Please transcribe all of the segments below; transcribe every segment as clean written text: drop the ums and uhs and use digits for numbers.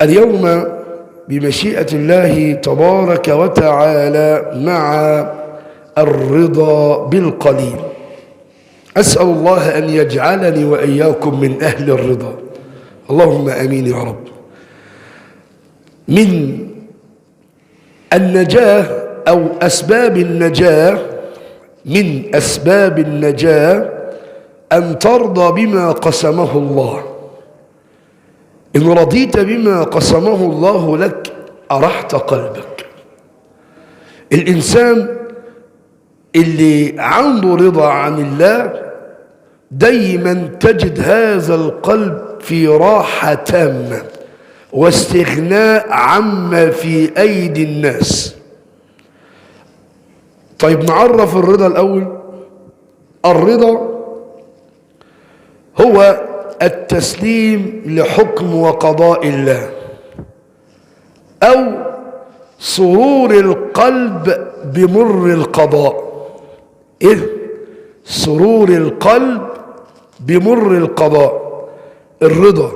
اليوم بمشيئة الله تبارك وتعالى مع الرضا بالقليل. أسأل الله أن يجعلني وإياكم من أهل الرضا، اللهم آمين يا رب. من النجاة أو أسباب النجاة، من أسباب النجاة أن ترضى بما قسمه الله. إن رضيت بما قسمه الله لك أرحت قلبك. الإنسان اللي عنده رضا عن الله دايما تجد هذا القلب في راحة تامة واستغناء عما في أيدي الناس. طيب نعرف الرضا الأول. الرضا هو التسليم لحكم وقضاء الله، أو سرور القلب بمر القضاء. إيه؟ سرور القلب بمر القضاء. الرضا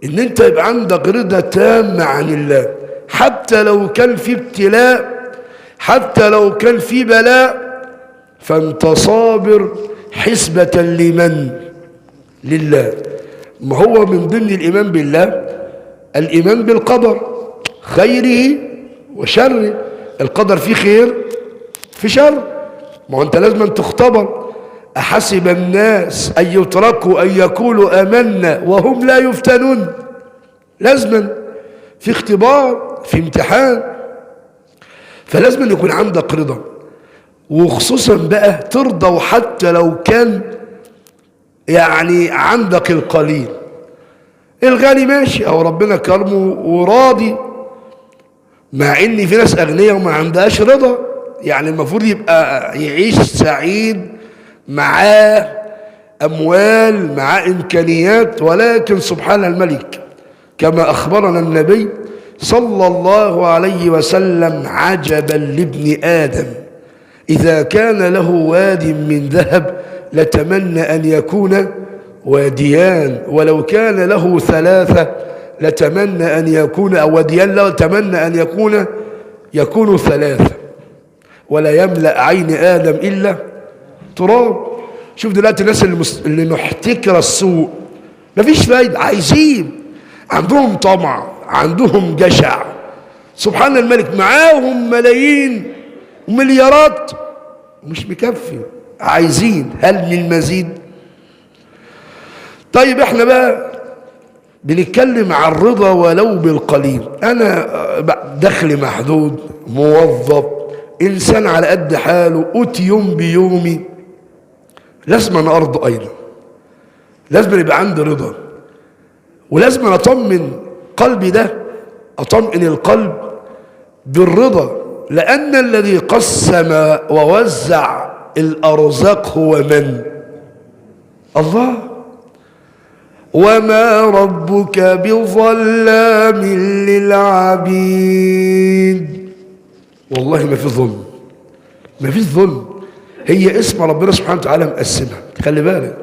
إن أنت يبقى عندك رضا تام عن الله، حتى لو كان في ابتلاء، حتى لو كان في بلاء، فأنت صابر حسبة لمن؟ لله. ما هو من ضمن الإيمان بالله الإيمان بالقدر، خيره وشره. القدر فيه خير في شر، ما هو أنت لازم تختبر. أحسب الناس أن يتركوا أن يقولوا آمنا وهم لا يفتنون. لازم في اختبار، في امتحان، فلازم يكون عندك رضا. وخصوصا بقى ترضى وحتى لو كان يعني عندك القليل. الغني ماشي أو ربنا كرمه وراضي، مع ان في ناس اغنياء وما عندهاش رضا. يعني المفروض يبقى يعيش سعيد، معاه اموال، معاه امكانيات، ولكن سبحان الملك كما اخبرنا النبي صلى الله عليه وسلم: عجبا لابن ادم اذا كان له واد من ذهب لتمنى ان يكون واديان، ولو كان له ثلاثة لتمنى أن يكون، أو وديان له تمنى أن يكون ثلاثة، ولا يملأ عين آدم إلا تراب. شوف دلوقتي الناس اللي محتكرة السوء، مفيش فايدة، عايزين، عندهم طمع، عندهم جشع. سبحان الملك معاهم ملايين ومليارات ومش مكفي، عايزين هل من مزيد؟ طيب احنا بقى بنتكلم عن الرضا ولو بالقليل. انا دخلي محدود، موظف، انسان على قد حاله، اوتي يوم بيومي، لازم انا ارضى ايضا، لازم يبقى عندي رضا، ولازم أنا اطمن قلبي ده، اطمئن القلب بالرضا، لان الذي قسم ووزع الارزاق هو من؟ الله. وما ربك بظلام للعبيد. والله ما في ظلم، ما في ظلم، هي اسم ربنا سبحانه وتعالى مقسمها. خلي بالك،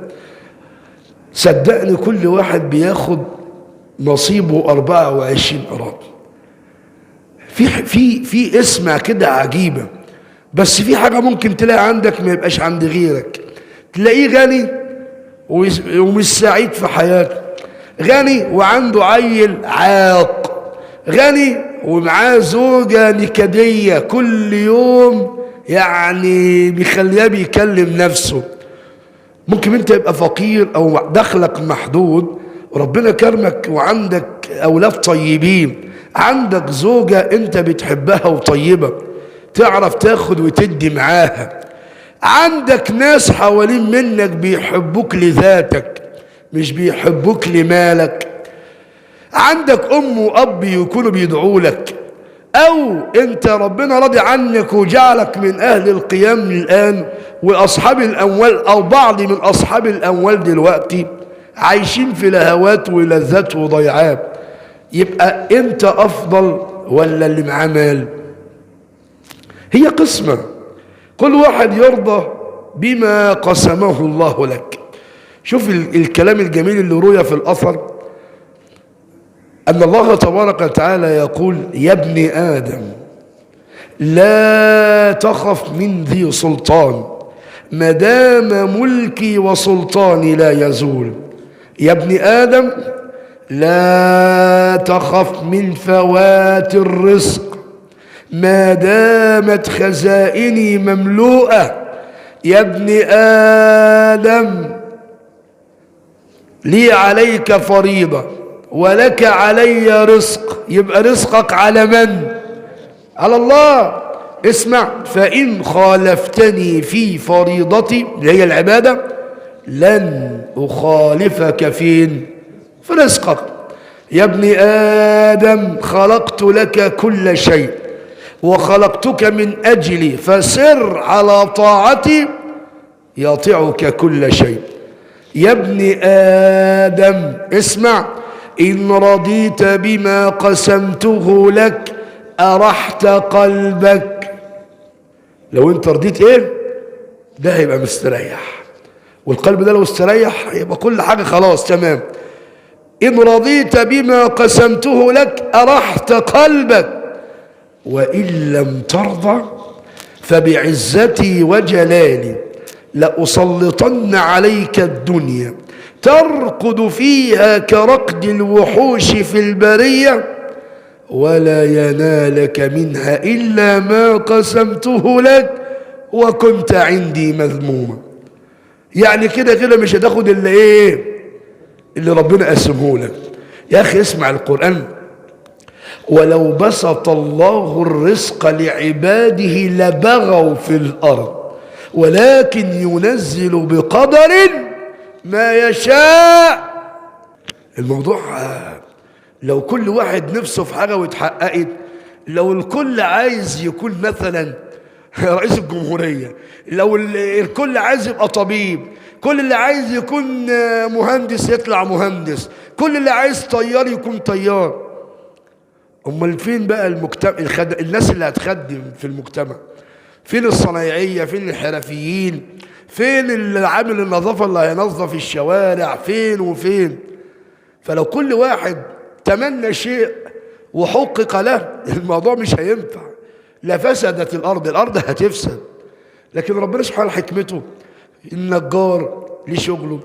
صدقني كل واحد بياخد نصيبه 24 قراط. في اسمع كده عجيبة، بس في حاجة ممكن تلاقي عندك ما يبقاش عند غيرك. تلاقيه غني ومش سعيد في حياته، غني وعنده عيل عاق، غني ومعاه زوجة نكدية كل يوم يعني بيخليها بيكلم نفسه. ممكن انت يبقى فقير او دخلك محدود، وربنا كرمك وعندك اولاد طيبين، عندك زوجة انت بتحبها وطيبة، تعرف تاخد وتدي معاها، عندك ناس حوالين منك بيحبوك لذاتك مش بيحبوك لمالك، عندك ام واب يكونوا بيدعوا لك، او انت ربنا راضي عنك وجعلك من اهل القيام الان، واصحاب الاموال او بعض من اصحاب الاموال دلوقتي عايشين في لهوات ولذات وضيعات. يبقى انت افضل ولا اللي معاه مال؟ هي قسمة، كل واحد يرضى بما قسمه الله لك. شوف الكلام الجميل اللي روي في الأثر أن الله تبارك وتعالى يقول: يا ابن آدم لا تخف من ذي سلطان ما دام ملكي وسلطاني لا يزول. يا ابن آدم لا تخف من فوات الرزق ما دامت خزائني مملوءة. يا ابن آدم لي عليك فريضة ولك علي رزق. يبقى رزقك على من؟ على الله. اسمع: فإن خالفتني في فريضتي اللي هي العبادة لن أخالفك فين؟ في رزقك. يا ابن آدم خلقت لك كل شيء وخلقتك من أجلي فسر على طاعتي يطيعك كل شيء. يا ابن آدم اسمع: إن رضيت بما قسمته لك أرحت قلبك. لو انت رضيت ايه ده هيبقى مستريح، والقلب ده لو استريح يبقى كل حاجة خلاص تمام. إن رضيت بما قسمته لك أرحت قلبك وإن لم ترضى فبعزتي وجلالي لأسلطن عليك الدنيا ترقد فيها كرقد الوحوش في البرية ولا ينالك منها إلا ما قسمته لك وكنت عندي مذموما. يعني كده كده مش هتاخد اللي ايه اللي ربنا قسمه لك. يا أخي اسمع القرآن: ولو بسط الله الرزق لعباده لبغوا في الأرض ولكن ينزل بقدر ما يشاء. الموضوع لو كل واحد نفسه في حاجة واتحققت، لو الكل عايز يكون مثلا رئيس الجمهورية، لو الكل عايز يبقى طبيب، كل اللي عايز يكون مهندس يطلع مهندس، كل اللي عايز طيار يكون طيار، امال فين بقى المجتمع الناس اللي هتخدم في المجتمع؟ فين الصنايعية؟ فين الحرفيين؟ فين اللي عامل النظافة اللي هينظف الشوارع؟ فين وفين؟ فلو كل واحد تمنى شيء وحقق له الموضوع مش هينفع، لفسدت الأرض هتفسد. لكن ربنا سبحانه حكمته، النجار ليه شغله،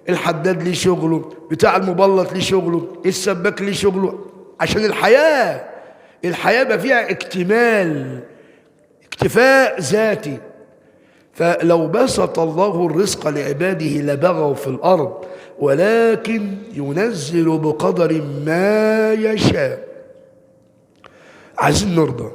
الحداد ليه شغله، بتاع المبلط ليه شغله، السباك ليه شغله، عشان الحياة بقى فيها اكتفاء ذاتي. فلو بسط الله الرزق لعباده لبغوا في الأرض ولكن ينزل بقدر ما يشاء. عايزين نرضى.